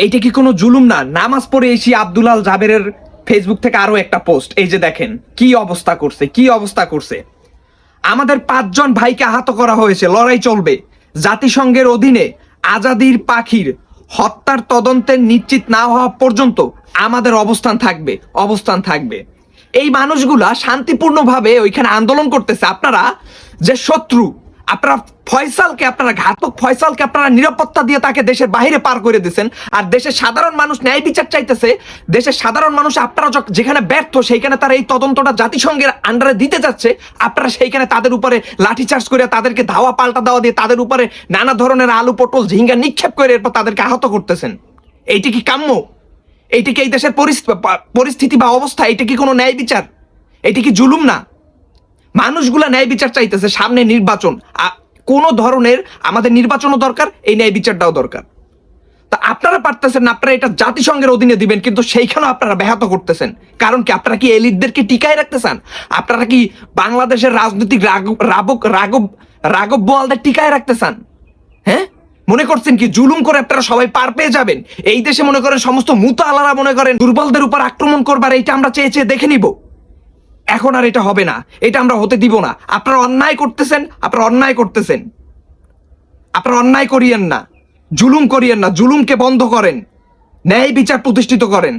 এইটা কি কোনো জুলুম না? নামাজ পড়ে এসি আব্দুল আল জাবেরের ফেসবুক থেকে আরো একটা পোস্ট, এই যে দেখেন কি অবস্থা করছে, কি অবস্থা করছে। আমাদের 5 জন ভাইকে আহত করা হয়েছে, লড়াই চলবে। জাতিসংঘের অধীনে আজাদির পাখির হত্যার তদন্তের নিশ্চিত না হওয়া পর্যন্ত আমাদের অবস্থান থাকবে, অবস্থান থাকবে। এই মানুষগুলা শান্তিপূর্ণভাবে ওইখানে আন্দোলন করতেছে। আপনারা যে শত্রু, আপনারা ফয়সালকে, আপনারা ঘাতক ফয়সালকে আপনারা নিরাপত্তা দিয়ে তাকে দেশের বাইরে পার করে দিয়েছেন। আর দেশের সাধারণ মানুষ ন্যায় বিচার চাইতেছে। দেশের সাধারণ মানুষ আপনারা যেখানে ব্যর্থ সেইখানে তারা এই তদন্তটা জাতিসংঘের আন্ডারে দিতে যাচ্ছে, আপনারা সেইখানে তাদের উপরে লাঠিচার্জ করে, তাদেরকে ধাওয়া পাল্টা দেওয়া দিয়ে, তাদের উপরে নানা ধরনের আলু পটল ঝিঙ্গা নিক্ষেপ করে এরপর তাদেরকে আহত করতেছেন। এইটি কি কাম্য? এইটি কি এই দেশের পরিস্থিতি বা অবস্থা? এইটা কি কোনো ন্যায় বিচার? এটি কি জুলুম না? মানুষগুলা ন্যায় বিচার চাইতেছে। সামনে নির্বাচন, কোন ধরনের আমাদের নির্বাচনও দরকার, এই ন্যায় বিচারটাও দরকার। তা আপনারা পারতেছেন না, আপনারা এটা জাতিসংঘের অধীনে দিবেন, কিন্তু সেইখানেও আপনারা ব্যাহত করতেছেন। কারণ কি? আপনারা কি এলিটদেরকে টিকায় রাখতে চান? আপনারা কি বাংলাদেশের রাজনৈতিক রাঘব বোয়ালদের টিকায় রাখতে চান? হ্যাঁ, মনে করছেন কি জুলুম করে আপনারা সবাই পার পেয়ে যাবেন? এই দেশে মনে করেন সমস্ত মুতালারা মনে করেন দুর্বলদের উপর আক্রমণ করবার, এইটা আমরা চেয়ে চেয়ে দেখে নিব। এখন আর এটা হবে না, এটা আমরা হতে দিব না। আপনারা অন্যায় করতেছেন, আপনারা অন্যায় করতেছেন, আপনারা অন্যায় করিয়েন না, জুলুম করিয়েন না। জুলুমকে বন্ধ করেন, ন্যায় বিচার প্রতিষ্ঠিত করেন।